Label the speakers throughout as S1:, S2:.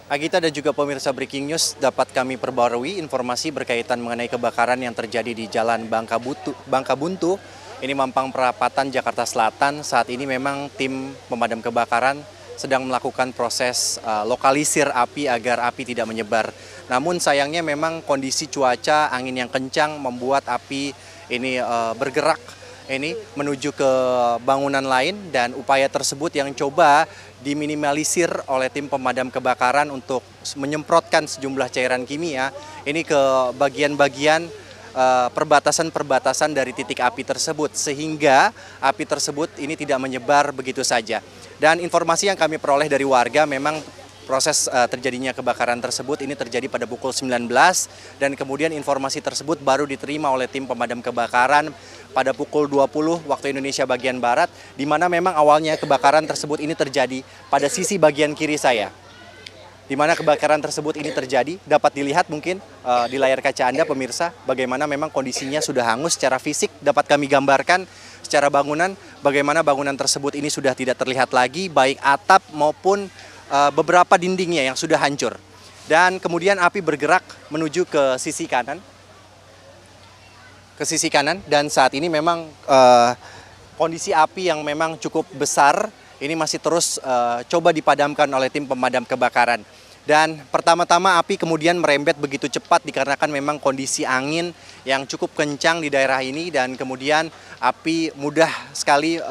S1: Agita dan juga pemirsa Breaking News, dapat kami perbarui informasi berkaitan mengenai kebakaran yang terjadi di Jalan Bangka Buntu, ini Mampang Perapatan, Jakarta Selatan. Saat ini memang tim pemadam kebakaran sedang melakukan proses lokalisir api agar api tidak menyebar. Namun sayangnya memang kondisi cuaca, angin yang kencang membuat api ini bergerak ini menuju ke bangunan lain, dan upaya tersebut yang coba diminimalisir oleh tim pemadam kebakaran untuk menyemprotkan sejumlah cairan kimia ini ke bagian-bagian perbatasan-perbatasan dari titik api tersebut, sehingga api tersebut ini tidak menyebar begitu saja. Dan informasi yang kami peroleh dari warga, memang proses terjadinya kebakaran tersebut ini terjadi pada pukul 19, dan kemudian informasi tersebut baru diterima oleh tim pemadam kebakaran pada pukul 20 waktu Indonesia bagian Barat, di mana memang awalnya kebakaran tersebut ini terjadi pada sisi bagian kiri saya. Di mana kebakaran tersebut ini terjadi, dapat dilihat mungkin di layar kaca Anda pemirsa, bagaimana memang kondisinya sudah hangus secara fisik. Dapat kami gambarkan secara bangunan, bagaimana bangunan tersebut ini sudah tidak terlihat lagi, baik atap maupun beberapa dindingnya yang sudah hancur. Dan kemudian api bergerak menuju ke sisi kanan. Dan saat ini memang kondisi api yang memang cukup besar ini masih terus coba dipadamkan oleh tim pemadam kebakaran. Dan pertama-tama api kemudian merembet begitu cepat dikarenakan memang kondisi angin yang cukup kencang di daerah ini, dan kemudian api mudah sekali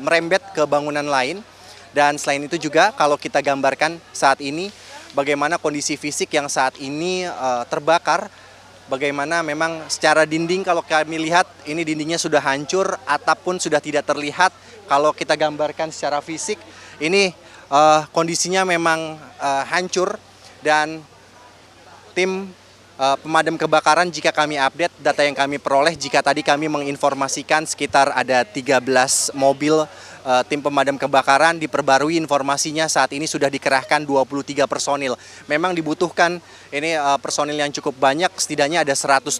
S1: merembet ke bangunan lain. Dan selain itu juga kalau kita gambarkan saat ini bagaimana kondisi fisik yang saat ini terbakar, bagaimana memang secara dinding kalau kami lihat ini dindingnya sudah hancur, atap pun sudah tidak terlihat. Kalau kita gambarkan secara fisik ini kondisinya memang hancur, dan tim pemadam kebakaran, jika kami update data yang kami peroleh, jika tadi kami menginformasikan sekitar ada 13 mobil tim pemadam kebakaran, diperbarui informasinya saat ini sudah dikerahkan 23 personil. Memang dibutuhkan ini personil yang cukup banyak, setidaknya ada 123,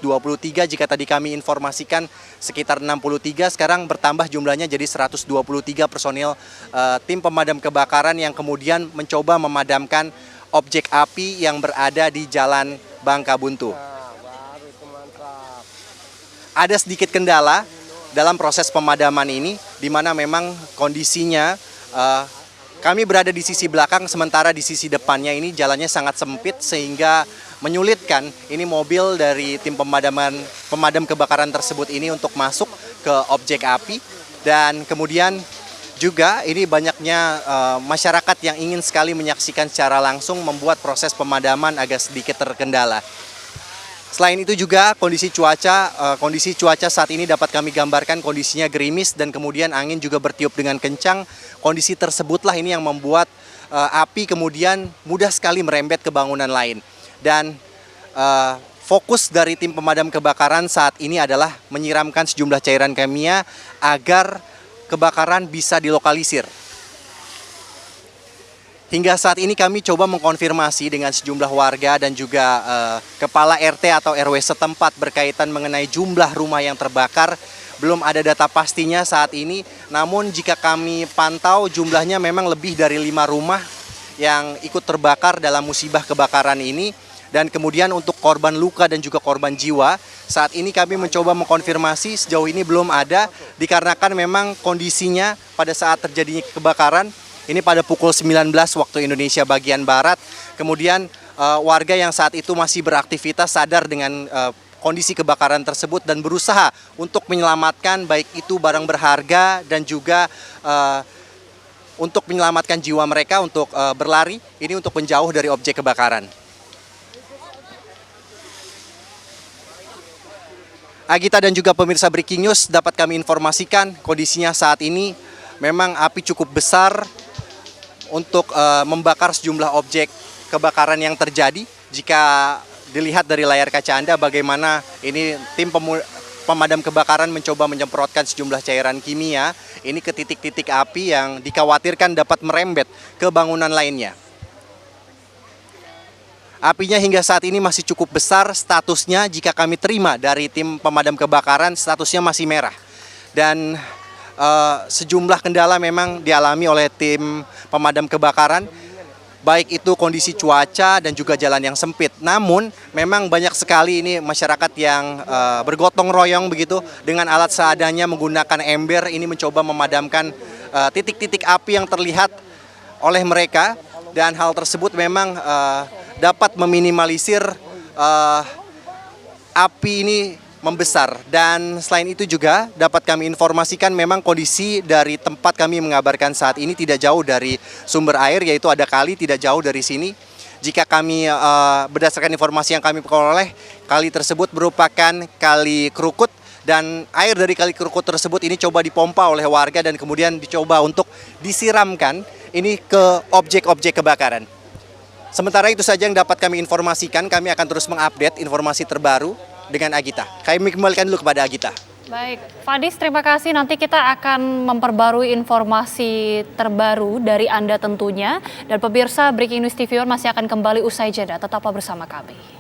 S1: jika tadi kami informasikan sekitar 63, sekarang bertambah jumlahnya jadi 123 personil tim pemadam kebakaran yang kemudian mencoba memadamkan objek api yang berada di Jalan Bangka Buntu. Ada sedikit kendala dalam proses pemadaman ini, di mana memang kondisinya kami berada di sisi belakang, sementara di sisi depannya ini jalannya sangat sempit sehingga menyulitkan ini mobil dari tim pemadam kebakaran tersebut ini untuk masuk ke objek api. Dan kemudian juga ini banyaknya masyarakat yang ingin sekali menyaksikan secara langsung, membuat proses pemadaman agak sedikit terkendala. Selain itu juga kondisi cuaca saat ini dapat kami gambarkan kondisinya gerimis, dan kemudian angin juga bertiup dengan kencang. Kondisi tersebutlah ini yang membuat api kemudian mudah sekali merembet ke bangunan lain. Dan fokus dari tim pemadam kebakaran saat ini adalah menyiramkan sejumlah cairan kimia agar kebakaran bisa dilokalisir. Hingga saat ini kami coba mengkonfirmasi dengan sejumlah warga dan juga kepala RT atau RW setempat berkaitan mengenai jumlah rumah yang terbakar. Belum ada data pastinya saat ini, namun jika kami pantau jumlahnya memang lebih dari 5 rumah yang ikut terbakar dalam musibah kebakaran ini. Dan kemudian untuk korban luka dan juga korban jiwa, saat ini kami mencoba mengkonfirmasi, sejauh ini belum ada, dikarenakan memang kondisinya pada saat terjadinya kebakaran ini pada pukul 19 waktu Indonesia bagian Barat. Kemudian warga yang saat itu masih beraktivitas sadar dengan kondisi kebakaran tersebut dan berusaha untuk menyelamatkan baik itu barang berharga dan juga untuk menyelamatkan jiwa mereka untuk berlari ini untuk menjauh dari objek kebakaran. Agita dan juga pemirsa Breaking News, dapat kami informasikan kondisinya saat ini memang api cukup besar untuk membakar sejumlah objek kebakaran yang terjadi. Jika dilihat dari layar kaca Anda bagaimana ini tim pemadam kebakaran mencoba menyemprotkan sejumlah cairan kimia ini ke titik-titik api yang dikhawatirkan dapat merembet ke bangunan lainnya. Apinya hingga saat ini masih cukup besar, statusnya jika kami terima dari tim pemadam kebakaran statusnya masih merah. Dan sejumlah kendala memang dialami oleh tim pemadam kebakaran. baik itu kondisi cuaca dan juga jalan yang sempit. Namun memang banyak sekali ini masyarakat yang bergotong royong begitu dengan alat seadanya menggunakan ember ini mencoba memadamkan titik-titik api yang terlihat oleh mereka, dan hal tersebut memang dapat meminimalisir api ini membesar. Dan selain itu juga dapat kami informasikan memang kondisi dari tempat kami mengabarkan saat ini tidak jauh dari sumber air, yaitu ada kali tidak jauh dari sini. Jika kami berdasarkan informasi yang kami peroleh, kali tersebut merupakan kali Krukut, dan air dari kali Krukut tersebut ini coba dipompa oleh warga dan kemudian dicoba untuk disiramkan ini ke objek-objek kebakaran. Sementara itu saja yang dapat kami informasikan, kami akan terus mengupdate informasi terbaru dengan Agita. Kami kembalikan dulu kepada Agita.
S2: Baik, Fadis, terima kasih. Nanti kita akan memperbarui informasi terbaru dari Anda tentunya. Dan pemirsa, Breaking News TV One masih akan kembali usai jeda. Tetaplah bersama kami.